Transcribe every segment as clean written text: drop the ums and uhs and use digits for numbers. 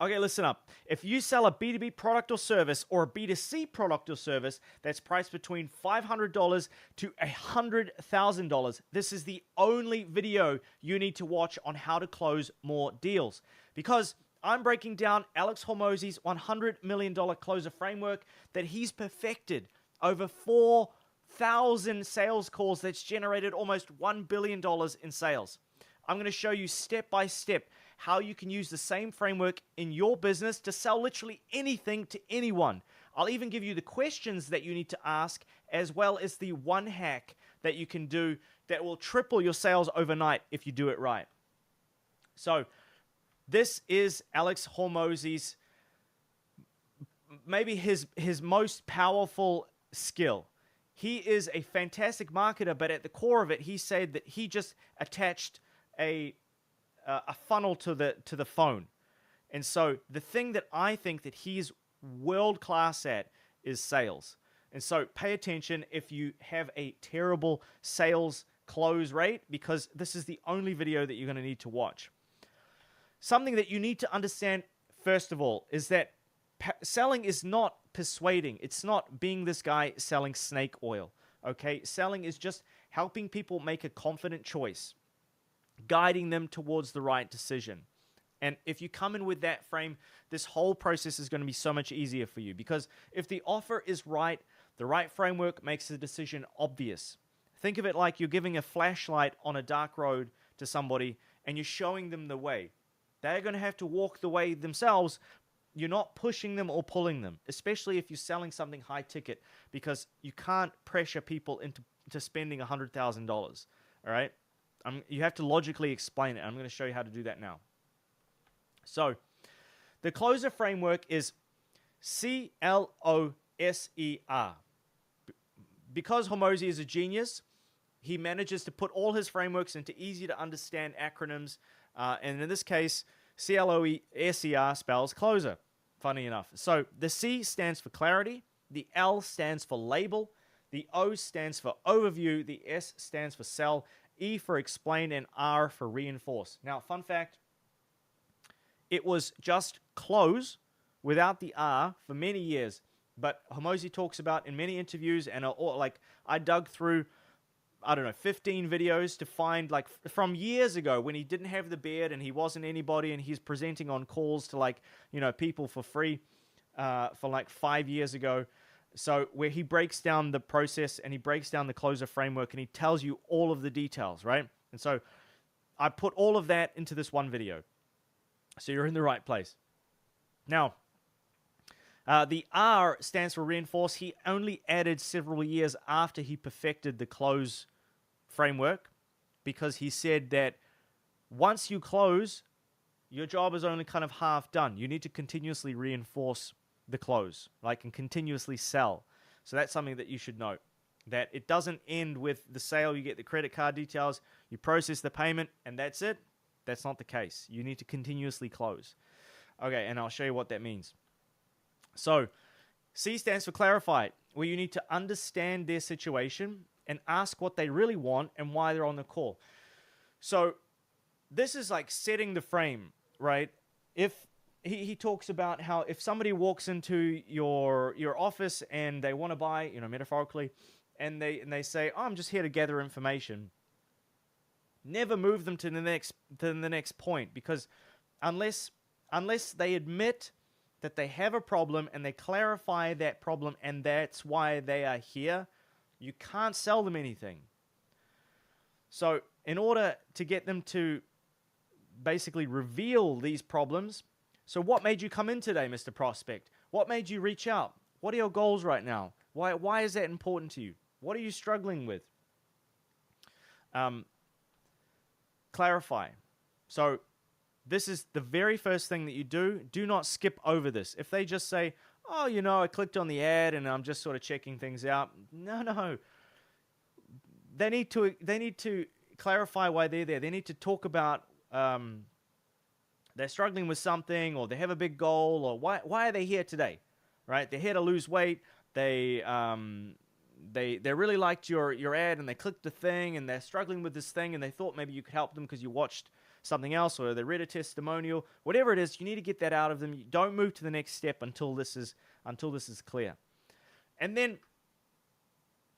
Okay, listen up. If you sell a B2B product or service or a B2C product or service that's priced between $500 to $100,000, this is the only video you need to watch on how to close more deals. Because I'm breaking down Alex Hormozi's $100 million closer framework that he's perfected over 4,000 sales calls that's generated almost $1 billion in sales. I'm going to show you step by step how you can use the same framework in your business to sell literally anything to anyone. I'll even give you the questions that you need to ask, as well as the one hack that you can do that will triple your sales overnight if you do it right. So this is Alex Hormozi's, maybe his most powerful skill. He is a fantastic marketer, but at the core of it, he said that he just attached a funnel to the phone. And so the thing that I think that he's world class at is sales. And so pay attention if you have a terrible sales close rate, because this is the only video that you're going to need to watch. Something that you need to understand, first of all, is that selling is not persuading. It's not being this guy selling snake oil. Okay? Selling is just helping people make a confident choice, guiding them towards the right decision. And if you come in with that frame, this whole process is going to be so much easier for you, because if the offer is right, the right framework makes the decision obvious. Think of it like you're giving a flashlight on a dark road to somebody and you're showing them the way. They're going to have to walk the way themselves. You're not pushing them or pulling them, especially if you're selling something high ticket, because you can't pressure people into spending $100,000. All right? You have to logically explain it. I'm going to show you how to do that now. So, the closer framework is CLOSER. Because Hormozi is a genius, he manages to put all his frameworks into easy to understand acronyms. And in this case, CLOSER spells closer, funny enough. So, the C stands for clarity, the L stands for label, the O stands for overview, the S stands for sell, E for explain, and R for reinforce. Now, fun fact, it was just close without the R for many years. But Hormozi talks about in many interviews, and I dug through, 15 videos to find, from years ago when he didn't have the beard and he wasn't anybody and he's presenting on calls to, people for free for 5 years ago. So where he breaks down the process and he breaks down the closer framework and he tells you all of the details, right? And so I put all of that into this one video. So you're in the right place. Now, the R stands for reinforce. He only added several years after he perfected the close framework, because he said that once you close, your job is only kind of half done. You need to continuously reinforce the close, and continuously sell. So that's something that you should note, that it doesn't end with the sale. You get the credit card details, you process the payment, and that's it. That's not the case. You need to continuously close. Okay, and I'll show you what that means. So, C stands for clarify, where you need to understand their situation and ask what they really want and why they're on the call. So, this is like setting the frame, right? If he talks about how if somebody walks into your office and they want to buy, metaphorically, and they say, "Oh, I'm just here to gather information." Never move them to the next point, because unless they admit that they have a problem and they clarify that problem and that's why they are here, you can't sell them anything. So in order to get them to basically reveal these problems, so what made you come in today, Mr. Prospect? What made you reach out? What are your goals right now? Why is that important to you? What are you struggling with? Clarify. So this is the very first thing that you do. Do not skip over this. If they just say, "Oh, I clicked on the ad and I'm just sort of checking things out." No. They need to clarify why they're there. They need to talk about they're struggling with something, or they have a big goal, or why are they here today, right? They're here to lose weight. They really liked your ad and they clicked the thing and they're struggling with this thing and they thought maybe you could help them because you watched something else, or they read a testimonial, whatever it is, you need to get that out of them. You don't move to the next step until this is clear. And then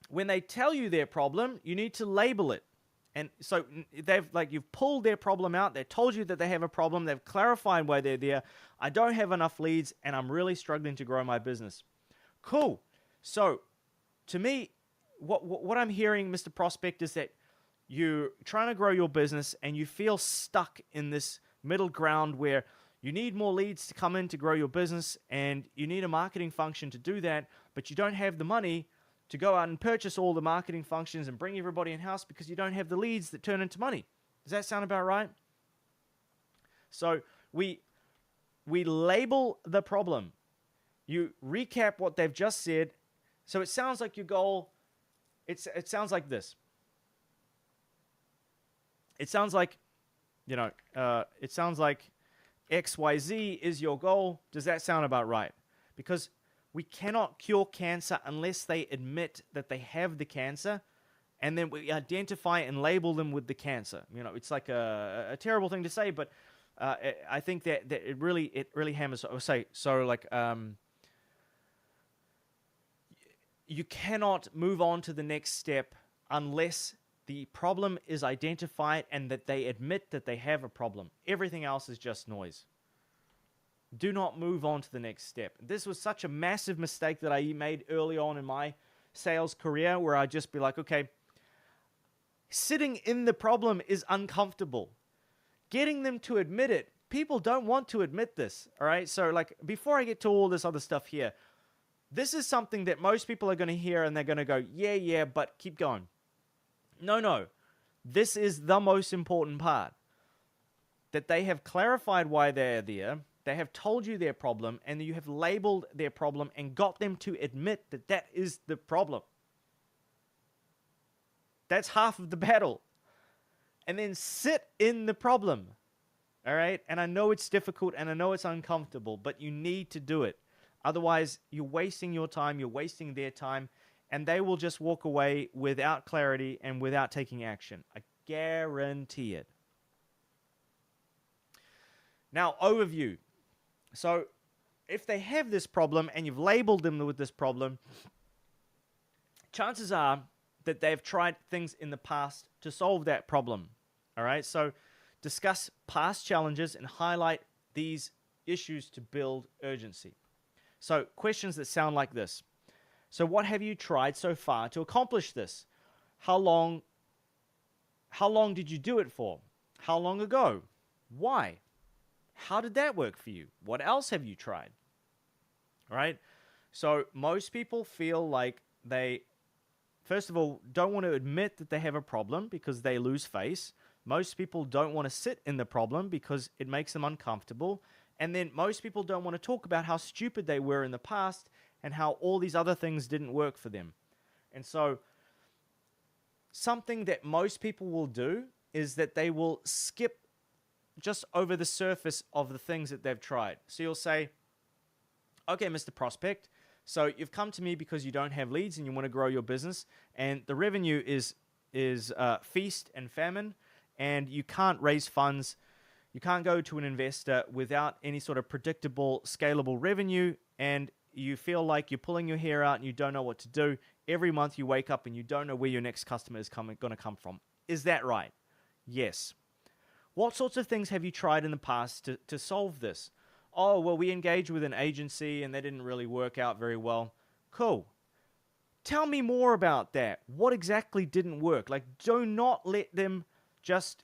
when they tell you their problem, you need to label it. And so you've pulled their problem out. They told you that they have a problem. They've clarified why they're there. I don't have enough leads, and I'm really struggling to grow my business. Cool. So to me, what I'm hearing, Mr. Prospect, is that you're trying to grow your business and you feel stuck in this middle ground where you need more leads to come in to grow your business, and you need a marketing function to do that, but you don't have the money to go out and purchase all the marketing functions and bring everybody in-house because you don't have the leads that turn into money. Does that sound about right? So we label the problem. You recap what they've just said. So it sounds like your goal, it sounds like this. It sounds like, it sounds like XYZ is your goal. Does that sound about right? Because we cannot cure cancer unless they admit that they have the cancer, and then we identify and label them with the cancer. It's like a terrible thing to say, but I think that it really hammers. You cannot move on to the next step unless the problem is identified and that they admit that they have a problem. Everything else is just noise. Do not move on to the next step. This was such a massive mistake that I made early on in my sales career, where I'd just be like, okay, sitting in the problem is uncomfortable. Getting them to admit it, people don't want to admit this, all right? So before I get to all this other stuff here, this is something that most people are going to hear and they're going to go, yeah, but keep going. No. This is the most important part. That they have clarified why they're there. They have told you their problem, and you have labeled their problem and got them to admit that that is the problem. That's half of the battle. And then sit in the problem. All right? And I know it's difficult and I know it's uncomfortable, but you need to do it. Otherwise, you're wasting your time, you're wasting their time, and they will just walk away without clarity and without taking action. I guarantee it. Now, overview. So, if they have this problem and you've labeled them with this problem, chances are that they've tried things in the past to solve that problem. All right? So, discuss past challenges and highlight these issues to build urgency. So, questions that sound like this. So, what have you tried so far to accomplish this? How long did you do it for? How long ago? Why? How did that work for you? What else have you tried? All right? So, most people feel like they, first of all, don't want to admit that they have a problem because they lose face. Most people don't want to sit in the problem because it makes them uncomfortable. And then most people don't want to talk about how stupid they were in the past and how all these other things didn't work for them. And so something that most people will do is that they will skip just over the surface of the things that they've tried. So you'll say, okay, Mr. Prospect, so you've come to me because you don't have leads and you want to grow your business, and the revenue is feast and famine, and you can't raise funds. You can't go to an investor without any sort of predictable, scalable revenue, and you feel like you're pulling your hair out and you don't know what to do. Every month you wake up and you don't know where your next customer is going to come from. Is that right? Yes. What sorts of things have you tried in the past to solve this? Oh, well, we engaged with an agency and they didn't really work out very well. Cool. Tell me more about that. What exactly didn't work? Do not let them just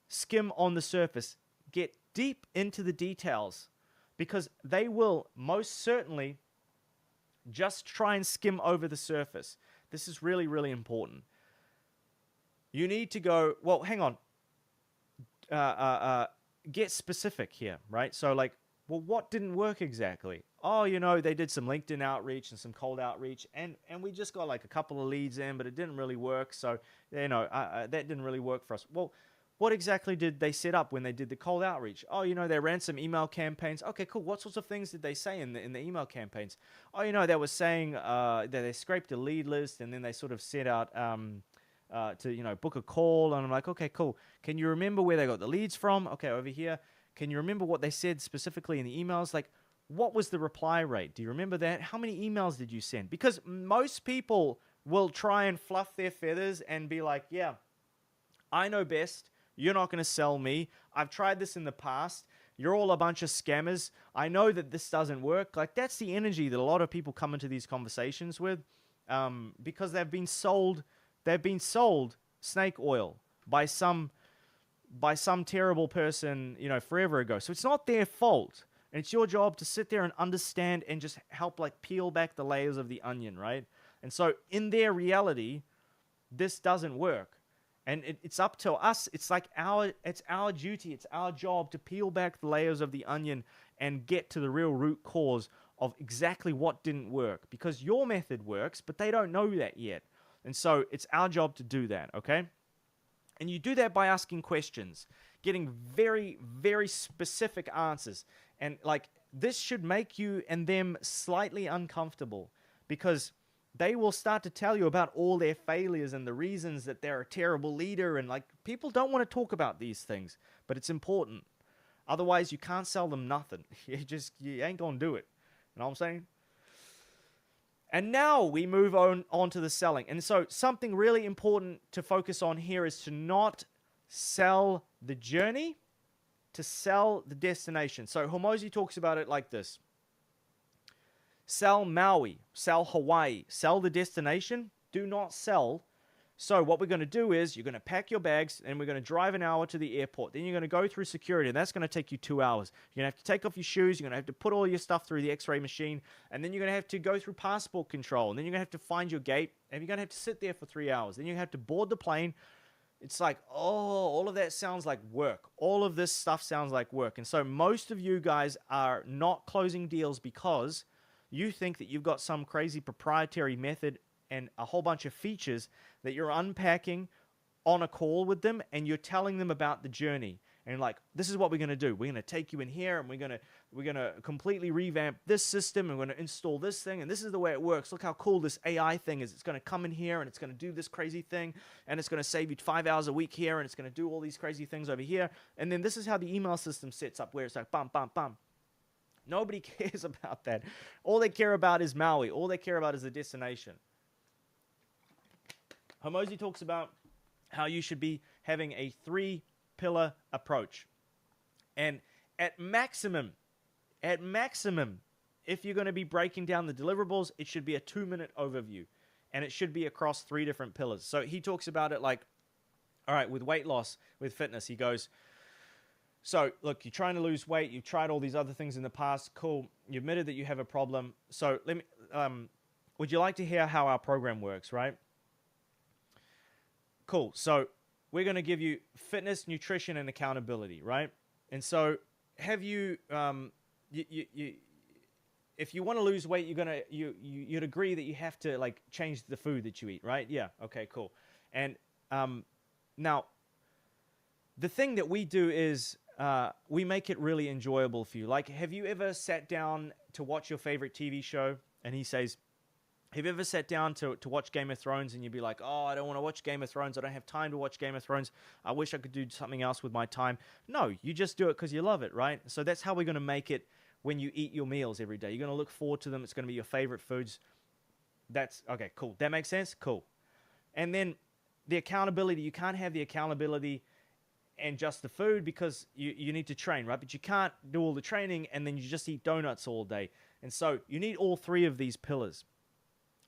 skim on the surface. Get deep into the details, because they will most certainly just try and skim over the surface. This is really, really important. You need to go, well, hang on. Get specific here, right? So well, what didn't work exactly? Oh, they did some LinkedIn outreach and some cold outreach, and we just got a couple of leads in, but it didn't really work. So, that didn't really work for us. Well, what exactly did they set up when they did the cold outreach? Oh, they ran some email campaigns. Okay, cool. What sorts of things did they say in the email campaigns? Oh, they were saying that they scraped a lead list, and then they sort of set out to book a call, and I'm like, okay, cool. Can you remember where they got the leads from? Okay, over here. Can you remember what they said specifically in the emails? Like, what was the reply rate? Do you remember that? How many emails did you send? Because most people will try and fluff their feathers and be like, yeah, I know best. You're not going to sell me. I've tried this in the past. You're all a bunch of scammers. I know that this doesn't work. Like, that's the energy that a lot of people come into these conversations with, because they've been sold snake oil by some terrible person, forever ago. So it's not their fault. And it's your job to sit there and understand and just help like peel back the layers of the onion, right? And so in their reality, this doesn't work. And it's up to us. It's our duty. It's our job to peel back the layers of the onion and get to the real root cause of exactly what didn't work. Because your method works, but they don't know that yet. And so it's our job to do that, okay? And you do that by asking questions, getting very, very specific answers. And like, this should make you and them slightly uncomfortable, because they will start to tell you about all their failures and the reasons that they're a terrible leader. And like, people don't want to talk about these things, but it's important. Otherwise, you can't sell them nothing. You ain't gonna do it. You know what I'm saying? And now we move on to the selling. And so something really important to focus on here is to not sell the journey, to sell the destination. So Hormozi talks about it like this. Sell Maui, sell Hawaii, sell the destination, do not sell. So what we're going to do is you're going to pack your bags and we're going to drive an hour to the airport. Then you're going to go through security, and that's going to take you 2 hours. You're going to have to take off your shoes. You're going to have to put all your stuff through the x-ray machine, and then you're going to have to go through passport control, and then you're going to have to find your gate, and you're going to have to sit there for 3 hours. Then you have to board the plane. It's like, oh, all of that sounds like work. All of this stuff sounds like work. And so most of you guys are not closing deals because you think that you've got some crazy proprietary method and a whole bunch of features that you're unpacking on a call with them, and you're telling them about the journey. And like, this is what we're going to do. We're going to take you in here, and we're going to completely revamp this system, and we're going to install this thing, and this is the way it works. Look how cool this AI thing is. It's going to come in here, and it's going to do this crazy thing, and it's going to save you 5 hours a week here, and it's going to do all these crazy things over here. And then this is how the email system sets up, where it's like bum, bum, bum. Nobody cares about that. All they care about is Maui. All they care about is the destination. Hormozi talks about how you should be having a 3-pillar approach. And at maximum, if you're going to be breaking down the deliverables, it should be a 2-minute overview. And it should be across 3 different pillars. So he talks about it like, all right, with weight loss, with fitness, he goes, so look, you're trying to lose weight. You've tried all these other things in the past. Cool. You admitted that you have a problem. So would you like to hear how our program works, right? Cool. So we're going to give you fitness, nutrition, and accountability, right? And so have you, if you want to lose weight, you'd agree that you have to like change the food that you eat, right? Yeah. Okay, cool. And now the thing that we do is we make it really enjoyable for you. Like, have you ever sat down to watch your favorite TV show? And he says, have you ever sat down to watch Game of Thrones and you'd be like, oh, I don't want to watch Game of Thrones. I don't have time to watch Game of Thrones. I wish I could do something else with my time. No, you just do it because you love it, right? So that's how we're going to make it when you eat your meals every day. You're going to look forward to them. It's going to be your favorite foods. That's, okay, cool. That makes sense? Cool. And then the accountability, you can't have the accountability and just the food because you need to train, right? But you can't do all the training and then you just eat donuts all day. And so you need all 3 of these pillars.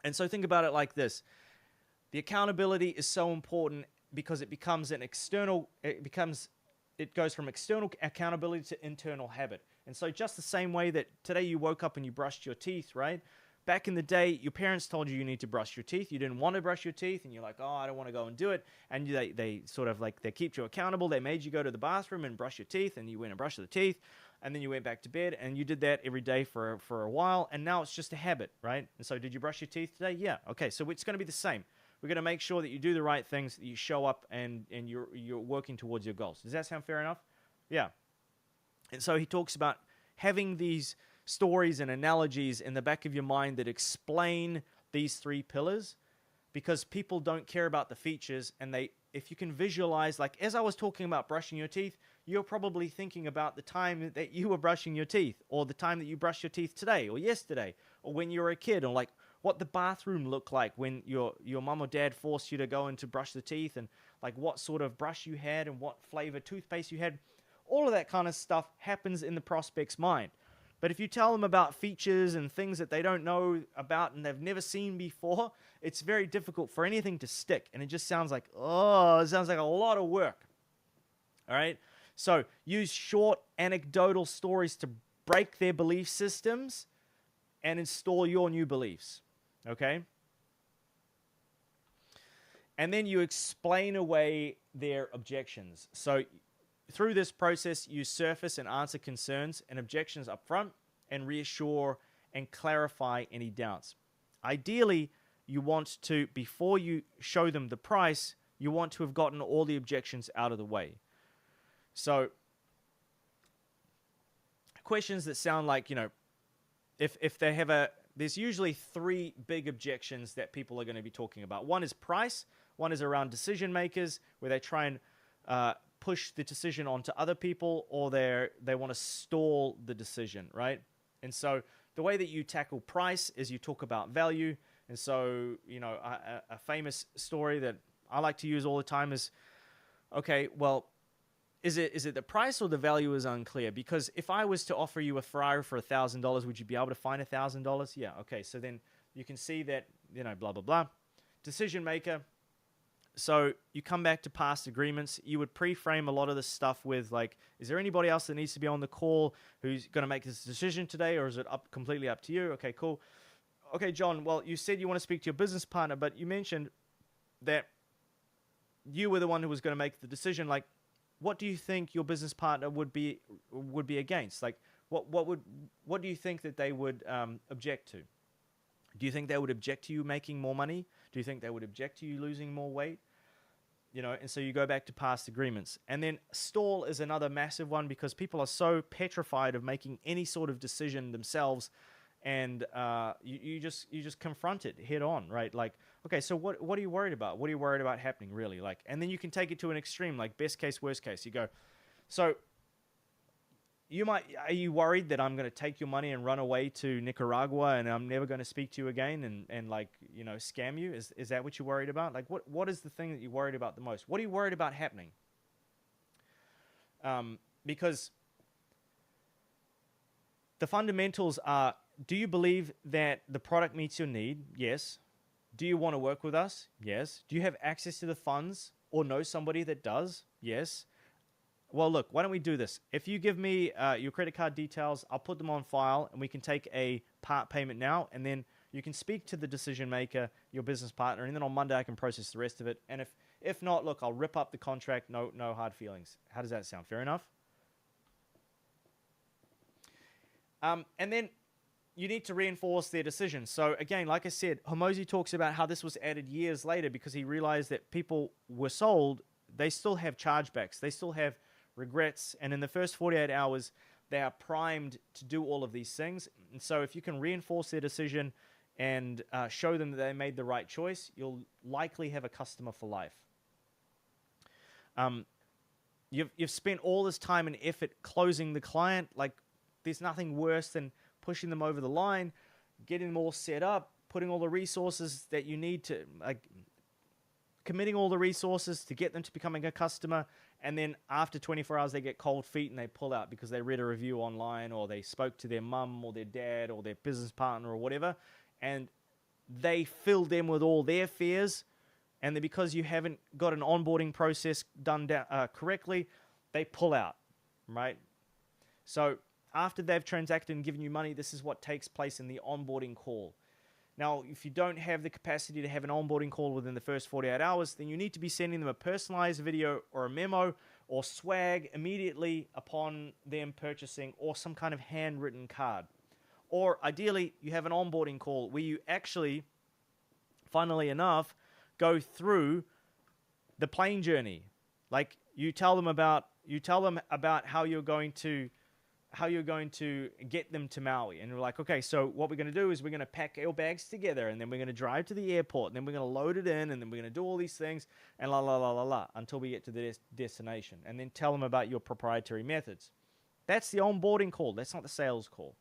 And so think about it like this. The accountability is so important because it becomes it goes from external accountability to internal habit. And so just the same way that today you woke up and you brushed your teeth, right? Back in the day, your parents told you need to brush your teeth. You didn't want to brush your teeth, and you're like, oh, I don't want to go and do it. And they sort of like, they keep you accountable. They made you go to the bathroom and brush your teeth, and you went and brushed the teeth, and then you went back to bed, and you did that every day for a while, and now it's just a habit, right? And so did you brush your teeth today? Yeah. Okay, so it's going to be the same. We're going to make sure that you do the right things, that you show up, and you're working towards your goals. Does that sound fair enough? Yeah. And so he talks about having these stories and analogies in the back of your mind that explain these 3 pillars because people don't care about the features, and if you can visualize, like as I was talking about brushing your teeth, you're probably thinking about the time that you were brushing your teeth, or the time that you brushed your teeth today or yesterday, or when you were a kid, or like what the bathroom looked like when your mom or dad forced you to go in to brush the teeth, and like what sort of brush you had and what flavor toothpaste you had. All of that kind of stuff happens in the prospect's mind. But if you tell them about features and things that they don't know about and they've never seen before, it's very difficult for anything to stick. And it just sounds like, oh, it sounds like a lot of work. All right? So use short anecdotal stories to break their belief systems and install your new beliefs. Okay? And then you explain away their objections. So through this process, you surface and answer concerns and objections up front and reassure and clarify any doubts. Ideally, you want to, before you show them the price, you want to have gotten all the objections out of the way. So, questions that sound like, if they have there's usually 3 big objections that people are going to be talking about. One is price, one is around decision makers, where they try and push the decision onto other people, or they want to stall the decision, right? And so the way that you tackle price is you talk about value. And so, a famous story that I like to use all the time is, okay, well, is it the price or the value is unclear? Because if I was to offer you a Ferrari for $1,000, would you be able to find $1,000? Yeah, okay. So then you can see that, blah, blah, blah. Decision maker. So you come back to past agreements. You would pre-frame a lot of this stuff with, like, is there anybody else that needs to be on the call who's going to make this decision today, or is it completely up to you? Okay, cool. Okay, John, well, you said you want to speak to your business partner, but you mentioned that you were the one who was going to make the decision. Like, what do you think your business partner would be against? Like, what do you think that they would object to? Do you think they would object to you making more money? Do you think they would object to you losing more weight? And so you go back to past agreements. And then stall is another massive one, because people are so petrified of making any sort of decision themselves, and you just confront it head on, right? Like, okay, so what are you worried about? What are you worried about happening, really? Like, and then you can take it to an extreme, like best case, worst case. You go, so are you worried that I'm going to take your money and run away to Nicaragua and I'm never going to speak to you again and like, scam you? Is that what you're worried about? Like, what is the thing that you're worried about the most? What are you worried about happening? Because the fundamentals are, do you believe that the product meets your need? Yes. Do you want to work with us? Yes. Do you have access to the funds or know somebody that does? Yes. Well, look, why don't we do this? If you give me your credit card details, I'll put them on file, and we can take a part payment now, and then you can speak to the decision maker, your business partner, and then on Monday I can process the rest of it. And if not, look, I'll rip up the contract. No hard feelings. How does that sound? Fair enough? And then you need to reinforce their decision. So again, like I said, Hormozi talks about how this was added years later because he realized that people were sold, they still have chargebacks, they still have regrets, and in the first 48 hours, they are primed to do all of these things. And so if you can reinforce their decision and show them that they made the right choice, you'll likely have a customer for life. You've spent all this time and effort closing the client. Like, there's nothing worse than pushing them over the line, getting them all set up, putting all the resources that you need to, like, committing all the resources to get them to becoming a customer, and then after 24 hours they get cold feet and they pull out because they read a review online, or they spoke to their mum or their dad or their business partner or whatever, and they filled them with all their fears, and then because you haven't got an onboarding process done correctly, they pull out, right? So after they've transacted and given you money, this is what takes place in the onboarding call. Now, if you don't have the capacity to have an onboarding call within the first 48 hours, then you need to be sending them a personalized video or a memo or swag immediately upon them purchasing, or some kind of handwritten card. Or ideally, you have an onboarding call where you actually, funnily enough, go through the plane journey. Like, you tell them about how you're going to how you're going to get them to Maui. And we're like, okay, so what we're going to do is we're going to pack our bags together, and then we're going to drive to the airport, and then we're going to load it in, and then we're going to do all these things, and la la la la la, until we get to the destination. And then tell them about your proprietary methods. That's the onboarding call. That's not the sales call.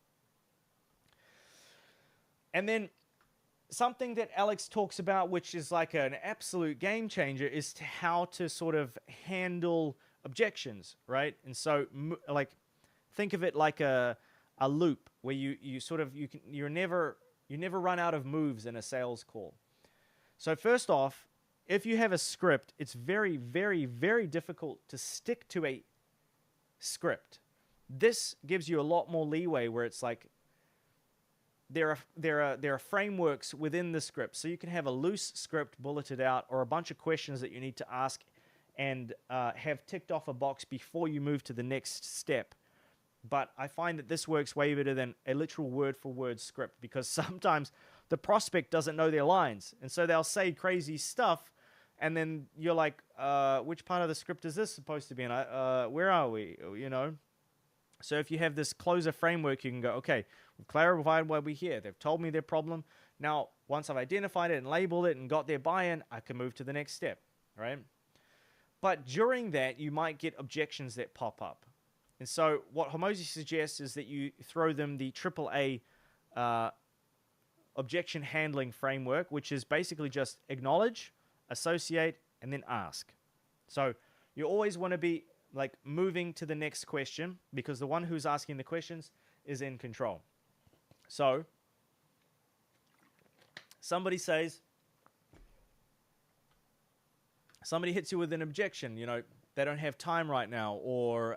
And then something that Alex talks about, which is like an absolute game changer, is how to sort of handle objections, right? And so, like, think of it like a loop where you never run out of moves in a sales call. So first off, if you have a script, it's very, very, very difficult to stick to a script. This gives you a lot more leeway where it's like there are frameworks within the script. So you can have a loose script bulleted out, or a bunch of questions that you need to ask and have ticked off a box before you move to the next step. But I find that this works way better than a literal word-for-word script, because sometimes the prospect doesn't know their lines. And so they'll say crazy stuff, and then you're like, which part of the script is this supposed to be in? Where are we? You know? So if you have this closer framework, you can go, okay, we've clarified why we're here. They've told me their problem. Now, once I've identified it and labeled it and got their buy-in, I can move to the next step, right? But during that, you might get objections that pop up. And so what Hormozi suggests is that you throw them the AAA objection handling framework, which is basically just acknowledge, associate, and then ask. So you always want to be like moving to the next question, because the one who's asking the questions is in control. So somebody hits you with an objection, you know, they don't have time right now, or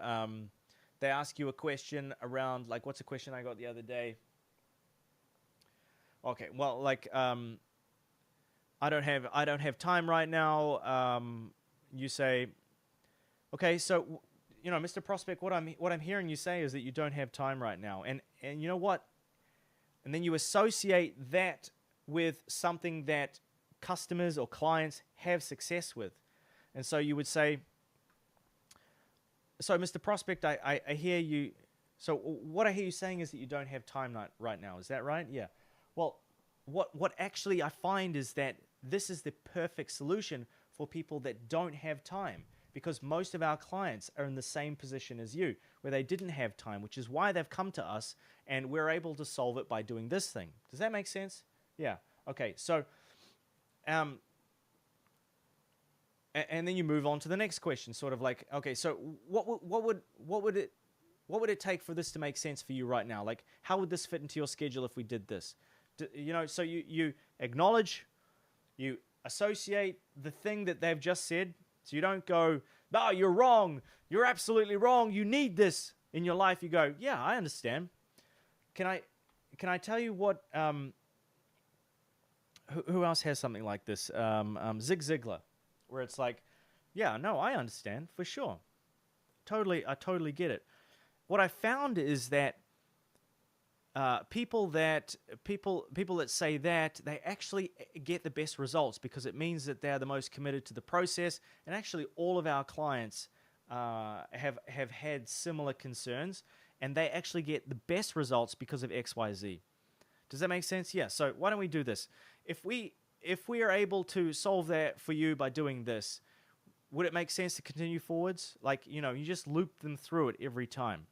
they ask you a question around, like, what's a question I got the other day? Okay, well, like, I don't have time right now. You say, okay, so, you know, Mr. Prospect, what I'm hearing you say is that you don't have time right now, and you know what? And then you associate that with something that customers or clients have success with, and so you would say, so, Mr. Prospect, I hear you. So, what I hear you saying is that you don't have time right now. Is that right? Yeah. Well, what actually I find is that this is the perfect solution for people that don't have time, because most of our clients are in the same position as you, where they didn't have time, which is why they've come to us, and we're able to solve it by doing this thing. Does that make sense? Yeah. Okay. So, and then you move on to the next question, sort of like, okay, so what would it take for this to make sense for you right now? Like, how would this fit into your schedule if we did this? You know, so you acknowledge, you associate the thing that they've just said, so you don't go, no, you're wrong, you're absolutely wrong, you need this in your life. You go, yeah, I understand. Can I tell you what? Who else has something like this? Zig Ziglar. Where it's like, yeah, no, I understand for sure. I totally get it. What I found is that people that say that, they actually get the best results, because it means that they're the most committed to the process. And actually, all of our clients have had similar concerns, and they actually get the best results because of XYZ. Does that make sense? Yeah. So why don't we do this? If we are able to solve that for you by doing this, would it make sense to continue forwards? Like, you know, you just loop them through it every time.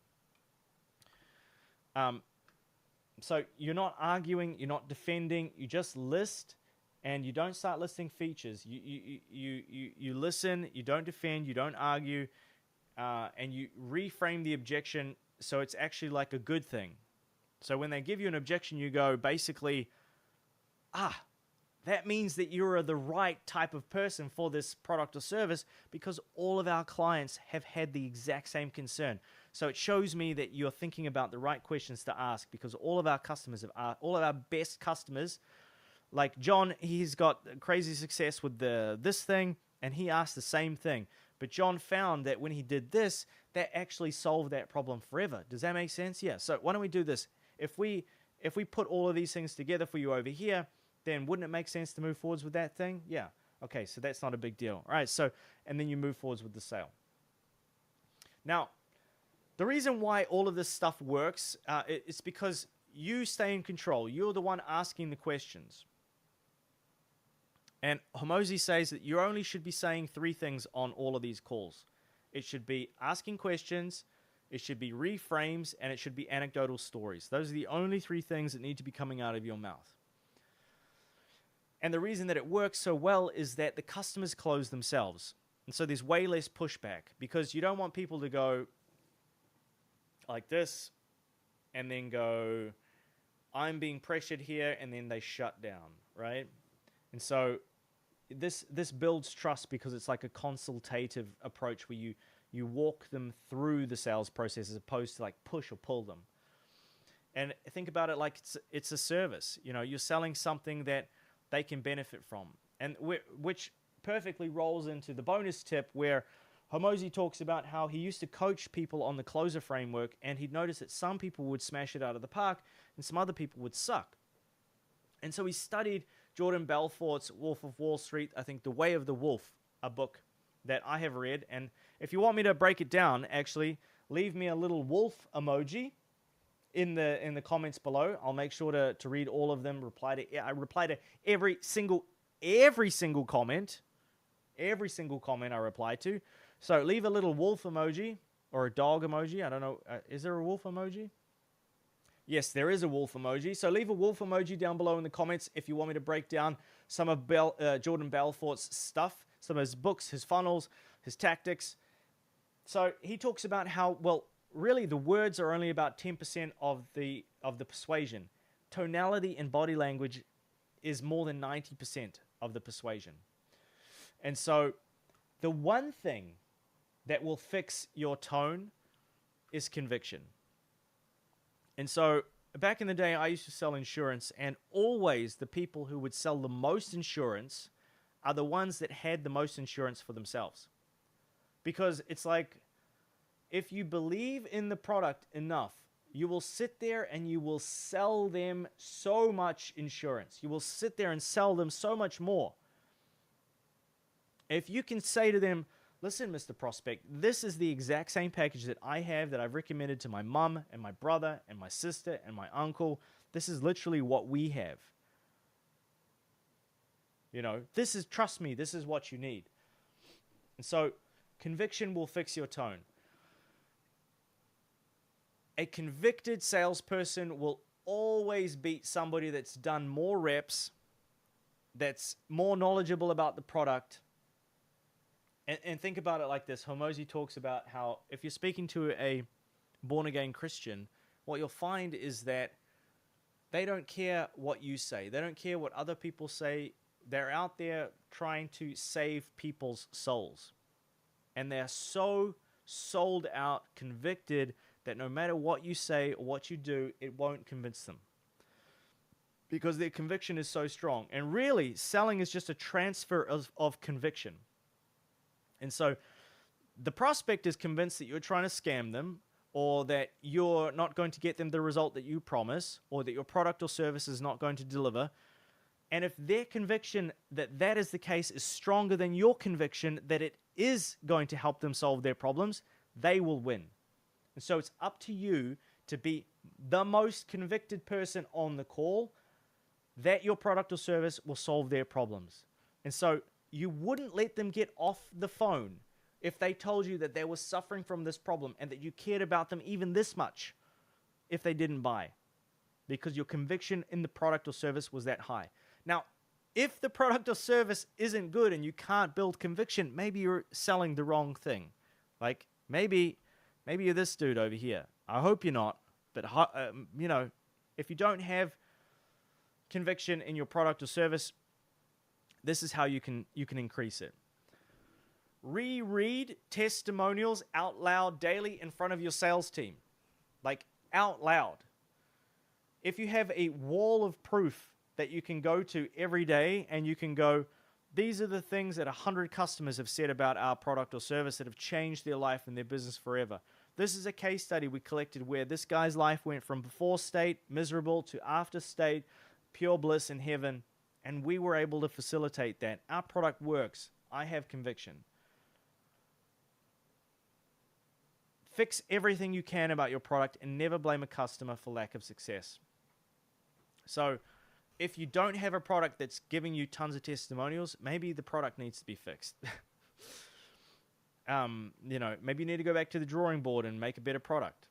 So you're not arguing, you're not defending, you just list, and you don't start listing features. You listen, you don't defend, you don't argue, and you reframe the objection so it's actually like a good thing. So when they give you an objection, you go basically, that means that you're the right type of person for this product or service, because all of our clients have had the exact same concern. So it shows me that you're thinking about the right questions to ask, because all of our customers all of our best customers, like John, he's got crazy success with this thing, and he asked the same thing. But John found that when he did this, that actually solved that problem forever. Does that make sense? Yeah. So why don't we do this? If we put all of these things together for you over here, then wouldn't it make sense to move forwards with that thing? Yeah. Okay, so that's not a big deal. All right, so, and then you move forwards with the sale. Now, The reason why all of this stuff works is because you stay in control. You're the one asking the questions. And Hormozi says that you only should be saying 3 things on all of these calls. It should be asking questions, it should be reframes, and it should be anecdotal stories. Those are the only 3 things that need to be coming out of your mouth. And the reason that it works so well is that the customers close themselves. And so there's way less pushback, because you don't want people to go like this and then go, I'm being pressured here, and then they shut down, right? And so this builds trust, because it's like a consultative approach where you walk them through the sales process as opposed to like push or pull them. And think about it like it's a service. You know, you're selling something that they can benefit from, and which perfectly rolls into the bonus tip where Hormozi talks about how he used to coach people on the closer framework, and he'd noticed that some people would smash it out of the park and some other people would suck. And so he studied Jordan Belfort's Wolf of Wall Street, I think The Way of the Wolf, a book that I have read. And if you want me to break it down, actually, leave me a little wolf emoji in the comments below. I'll make sure to read all of them. I reply to every single comment. Every single comment I reply to. So leave a little wolf emoji or a dog emoji. I don't know. Is there a wolf emoji? Yes, there is a wolf emoji. So leave a wolf emoji down below in the comments if you want me to break down some of Jordan Belfort's stuff, some of his books, his funnels, his tactics. So he talks about how, well, really the words are only about 10% of the persuasion. Tonality and body language is more than 90% of the persuasion. And so the one thing that will fix your tone is conviction. And so back in the day, I used to sell insurance, and always the people who would sell the most insurance are the ones that had the most insurance for themselves. Because it's like, if you believe in the product enough, you will sit there and you will sell them so much insurance. You will sit there and sell them so much more. If you can say to them, listen, Mr. Prospect, this is the exact same package that I have that I've recommended to my mum and my brother and my sister and my uncle. This is literally what we have. You know, trust me, this is what you need. And so conviction will fix your tone. A convicted salesperson will always beat somebody that's done more reps, that's more knowledgeable about the product. And think about it like this. Hormozi talks about how if you're speaking to a born-again Christian, what you'll find is that they don't care what you say. They don't care what other people say. They're out there trying to save people's souls. And they're so sold out, convicted, that no matter what you say or what you do, it won't convince them. Because their conviction is so strong. And really, selling is just a transfer of conviction. And so the prospect is convinced that you're trying to scam them, or that you're not going to get them the result that you promise, or that your product or service is not going to deliver. And if their conviction that that is the case is stronger than your conviction that it is going to help them solve their problems, they will win. And so it's up to you to be the most convicted person on the call that your product or service will solve their problems. And so you wouldn't let them get off the phone if they told you that they were suffering from this problem and that you cared about them even this much if they didn't buy, because your conviction in the product or service was that high. Now, if the product or service isn't good and you can't build conviction, maybe you're selling the wrong thing. Like maybe you're this dude over here. I hope you're not, but if you don't have conviction in your product or service, this is how you can increase it. Reread testimonials out loud daily in front of your sales team. Like out loud. If you have a wall of proof that you can go to every day and you can go, these are the things that 100 customers have said about our product or service that have changed their life and their business forever. This is a case study we collected where this guy's life went from before state, miserable, to after state, pure bliss in heaven. And we were able to facilitate that. Our product works. I have conviction. Fix everything you can about your product and never blame a customer for lack of success. So if you don't have a product that's giving you tons of testimonials, maybe the product needs to be fixed. Maybe you need to go back to the drawing board and make a better product.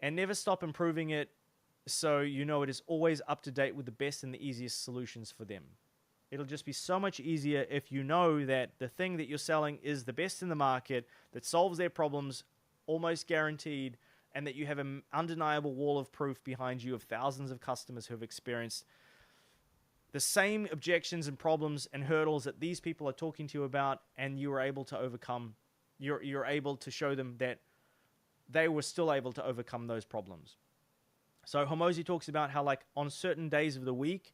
And never stop improving it, so you know it is always up to date with the best and the easiest solutions for them. It'll just be so much easier if you know that the thing that you're selling is the best in the market, that solves their problems, almost guaranteed, and that you have an undeniable wall of proof behind you of thousands of customers who have experienced the same objections and problems and hurdles that these people are talking to you about, and you were able to overcome. You're able to show them that they were still able to overcome those problems. So Hormozi talks about how, like, on certain days of the week,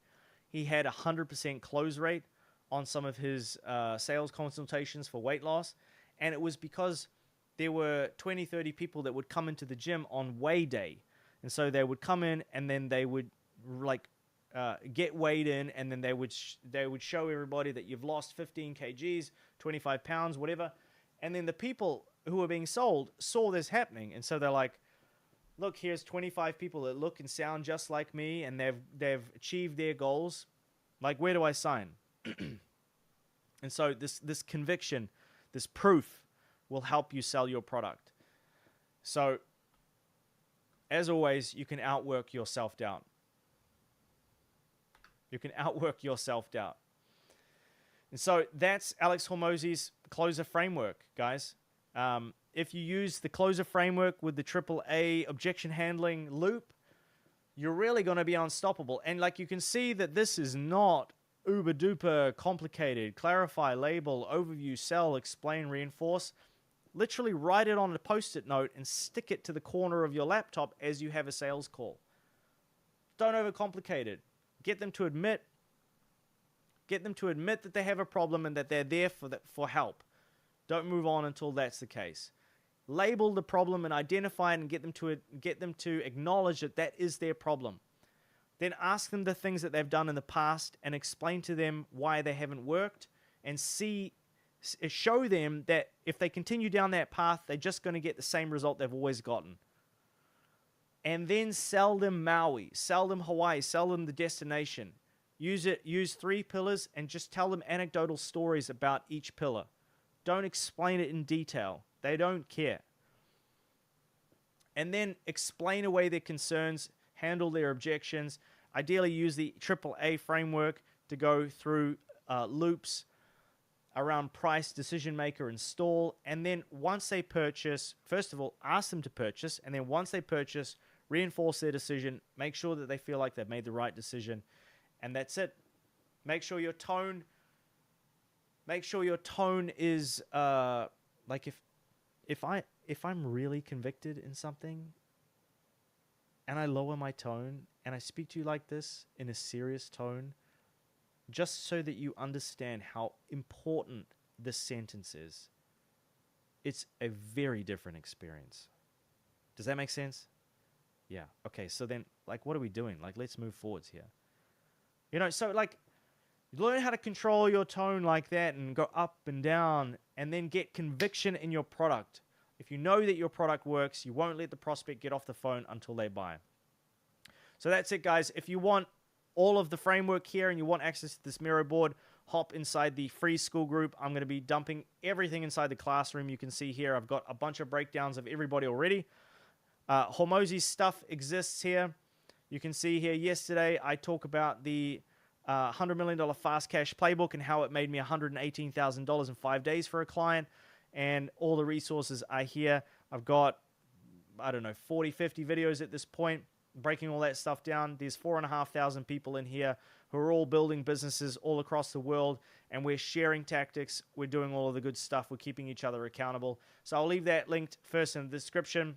he had 100% close rate on some of his sales consultations for weight loss. And it was because there were 20, 30 people that would come into the gym on weigh day. And so they would come in and then they would get weighed in, and then they would show everybody that you've lost 15 kgs, 25 pounds, whatever. And then the people who were being sold saw this happening. And so they're like, look, here's 25 people that look and sound just like me, and they've achieved their goals. Like, where do I sign? And so this conviction, this proof, will help you sell your product. So, as always, you can outwork your self-doubt. You can outwork your self-doubt. And so that's Alex Hormozi's closer framework, guys. If you use the closer framework with the AAA objection handling loop, you're really going to be unstoppable. And like, you can see that this is not uber duper complicated. Clarify, label, overview, sell, explain, reinforce. Literally write it on a post-it note and stick it to the corner of your laptop as you have a sales call. Don't overcomplicate it. Get them to admit that they have a problem and that they're there for help. Don't move on until that's the case. Label the problem and identify it, and get them to acknowledge that that is their problem. Then ask them the things that they've done in the past and explain to them why they haven't worked, and show them that if they continue down that path, they're just going to get the same result they've always gotten. And then sell them Maui, sell them Hawaii, sell them the destination. Use 3 pillars and just tell them anecdotal stories about each pillar. Don't explain it in detail. They don't care. And then explain away their concerns, handle their objections. Ideally, use the AAA framework to go through loops around price, decision maker, and stall. And then once they purchase, first of all, ask them to purchase. And then once they purchase, reinforce their decision. Make sure that they feel like they've made the right decision. And that's it. Make sure your tone is like, if I'm really convicted in something and I lower my tone and I speak to you like this in a serious tone, just so that you understand how important this sentence is, it's a very different experience. Does that make sense? Yeah. Okay, so then, like, what are we doing? Like, let's move forwards here. So, like, learn how to control your tone like that and go up and down, and then get conviction in your product. If you know that your product works, you won't let the prospect get off the phone until they buy. So that's it, guys. If you want all of the framework here and you want access to this Miro board, hop inside the free school group. I'm going to be dumping everything inside the classroom. You can see here I've got a bunch of breakdowns of everybody already. Hormozi's stuff exists here. You can see here yesterday I talk about the $100 million fast cash playbook and how it made me $118,000 in 5 days for a client, and all the resources are here. I've got, 40, 50 videos at this point breaking all that stuff down. There's 4,500 people in here who are all building businesses all across the world, and we're sharing tactics. We're doing all of the good stuff. We're keeping each other accountable. So I'll leave that linked first in the description.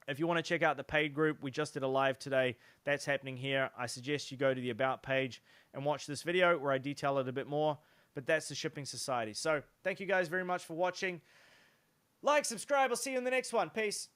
If you want to check out the paid group, we just did a live today. That's happening here. I suggest you go to the About page and watch this video where I detail it a bit more. But that's the Shipping Society. So thank you guys very much for watching. Like, subscribe. I'll see you in the next one. Peace.